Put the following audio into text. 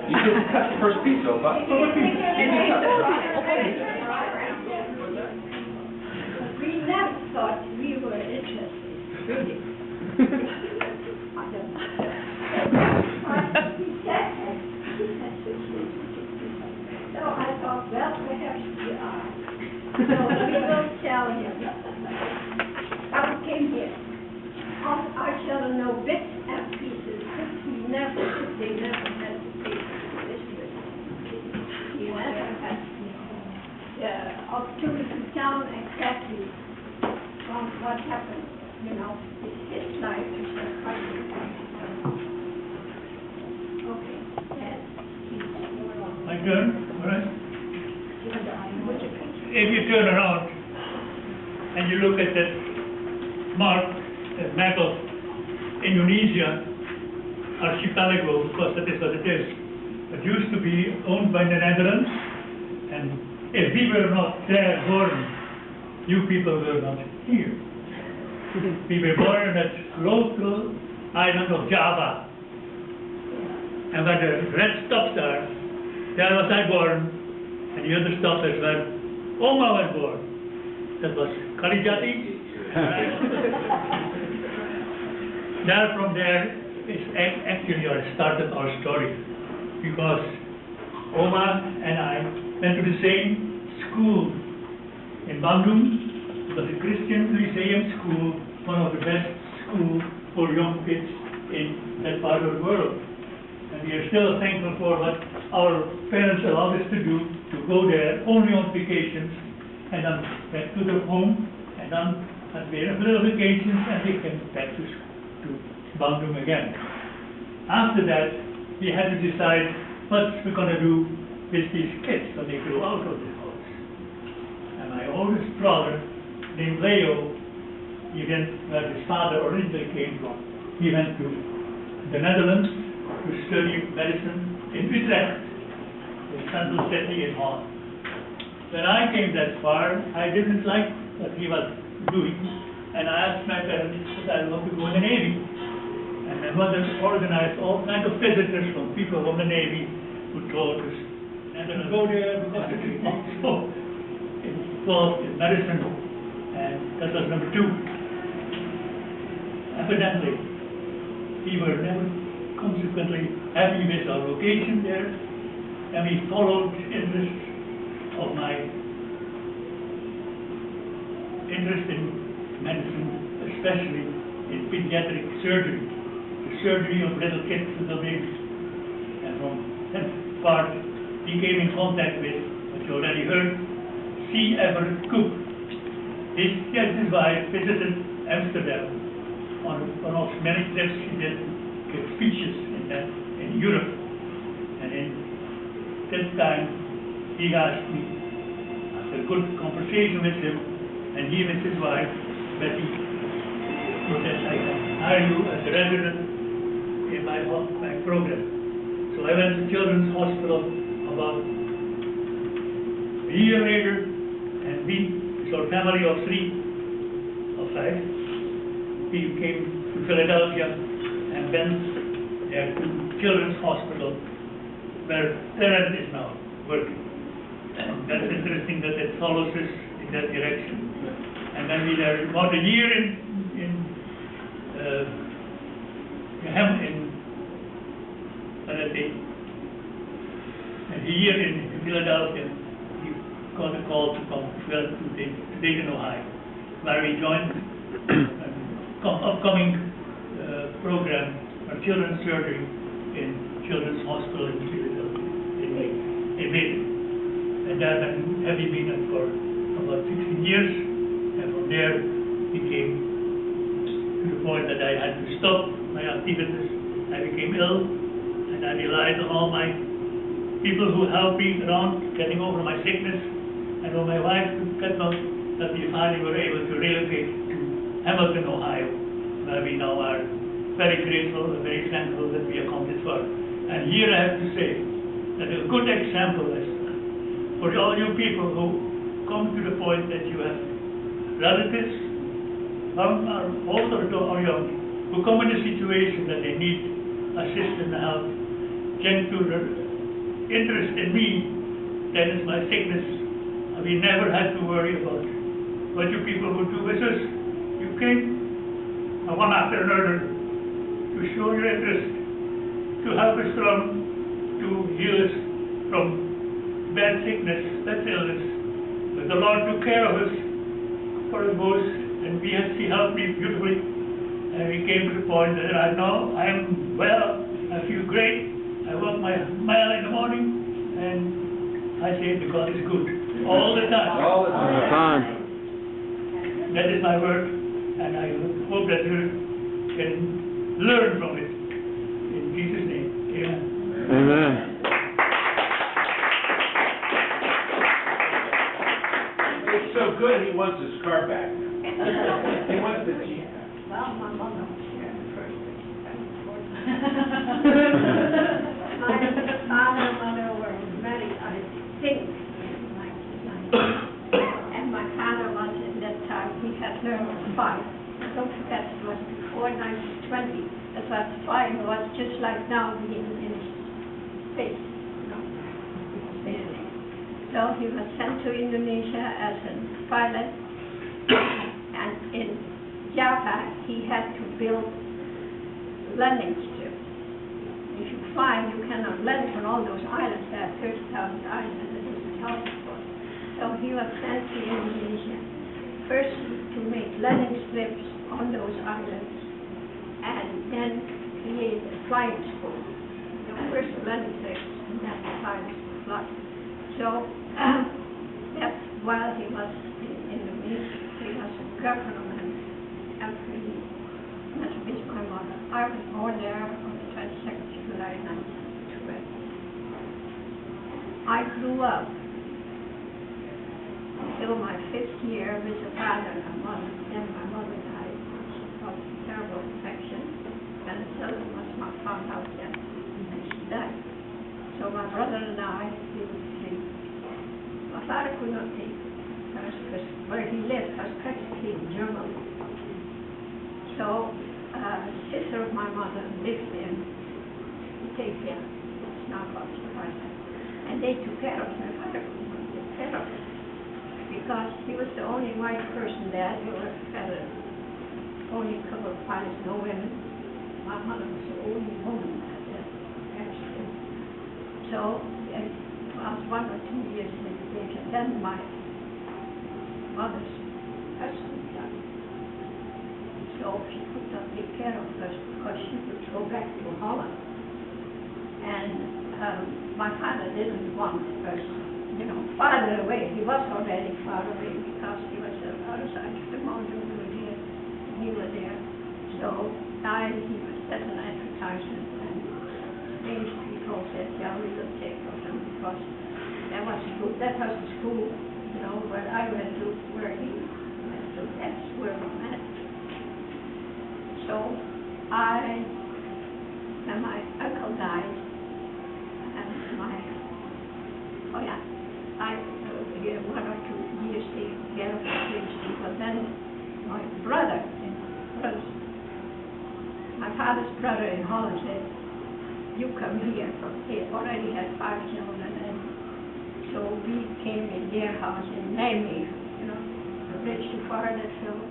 You just cut the first piece, Opa. We never thought we were interested, really. So I thought, well, perhaps we are. So we will tell him. How we came here. Our children know bits and pieces. They never had to take this with. You never had the opportunity to tell them exactly what happened, you know, his life is quite different. Okay, yes. My turn, all right? If you turn around and you look at that map of Indonesia archipelago, because that is what it is. It used to be owned by the Netherlands, and if we were not there born, you people were not here. We were born on that local island of Java, and where the red stops are, there was I born, and the other stops is where Oma was born. That was Kalijati. From there is actually started our story, because Oma and I went to the same school in Bandung. It was a Christian Lyceum school, one of the best schools for young kids in that part of the world. And we are still thankful for what our parents allowed us to do, to go there only on vacations, and then back to their home, and then at the end of little vacations, and they came back to Bandung again. After that, we had to decide what we're going to do with these kids when they grow out of the house. And my oldest brother, named Leo, he went where his father originally came from. He went to the Netherlands to study medicine in Utrecht, in Central City in Holland. When I came that far, I didn't like what he was doing, and I asked my parents if I wanted to go in the Navy. And my mother organized all kinds of visitors from people from the Navy who told us, and then go there because it is also involved in medicine, and that was number 2. Evidently, we were never consequently happy with our location there, and we followed the interest of my interest in medicine, especially in pediatric surgery. Surgery of little kids, little babies. And from that part, we came in contact with, what you already heard, C. Everett Koop. His wife visited Amsterdam on one of many trips she did, give speeches in Europe. And in that time, he asked me, after a good conversation with him, and he with his wife, Betty, he said, I can hire you as a resident in my program. So I went to Children's Hospital about a year later, and we, so a family of 5, we came to Philadelphia and went there to Children's Hospital, where Terence is now working. And that's interesting that it follows us in that direction. And then we were about a year in Philadelphia, he got a call to come to Dayton, Ohio, where we joined an upcoming program for children's surgery in Children's Hospital in Philadelphia, in Dayton. And there have we been for about 16 years, and from there we came to the point that I had to stop my seriousness. I became ill, and I relied on all my people who helped me around getting over my sickness, and on my wife that we finally were able to relocate to Hamilton, Ohio, where we now are very grateful and very thankful that we accomplished for. And here I have to say that a good example is for all you people who come to the point that you have relatives, some are older or young, who come in a situation that they need assistance and help, came to the interest in me, that is my sickness. We never had to worry about what you people would do with us. You came one after another to show your interest, to help us along, to heal us from bad sickness, bad illness. But the Lord took care of us for us both, and He helped me beautifully. And we came to the point that I am well, I feel great. I walk my mile in the morning, and I say that God is good all the time. All the time. That is my word, and I hope that you can learn from it. In Jesus' name, amen. Amen. It's so good, he wants his car back. He wants the Jeep. Well, my mother was here first. My father and mother were married, I think, in 1990. And my father was at that time, he had nervous 5. Don't forget, it was before 1920. That was 5, it was just like now being in space. So he was sent to Indonesia as a pilot, and in Java he had to build landing strips. If you fly, you cannot land on all those islands. There are 30,000 islands, and it isn't helpful. So he was sent to Indonesia, first to make landing strips on those islands, and then create a flying school. The first landing strips, and then the flying school fly. So that's while he was in Indonesia, he was a government employee. That was my mother. I was born there on the 22nd of July, 1912. I grew up until my 5th year with a father and a mother. Then my mother died. She got a terrible infection, and the children was not found out yet, and she died. So my brother and I, we were free. My father could not take us because where he lived was practically in Germany. So a sister of my mother lived in Batavia. It's now called Slovakia. And they took care of my father could not take care of him because he was the only white person there. There were only a couple of pilots, no women. My mother was the only woman at that airstrip. So it was 1 or 2 years in education. Then my mother's husband died. So she could not take care of us because she would go back to Holland. And my father didn't want us, farther away. He was already far away because he was on the other side of the mountain. We were there. So he was at an advertisement, and Danish people said, yeah, we will take of him because that was the school, where I went to, where he went to. That's where we met. So when my uncle died, and I here 1 or 2 years taking care of the French people. Then my brother, my father's brother in Holland said, you come here. He already had 5 children, and so we came in their house in Nijmegen, the bridge too far that hill.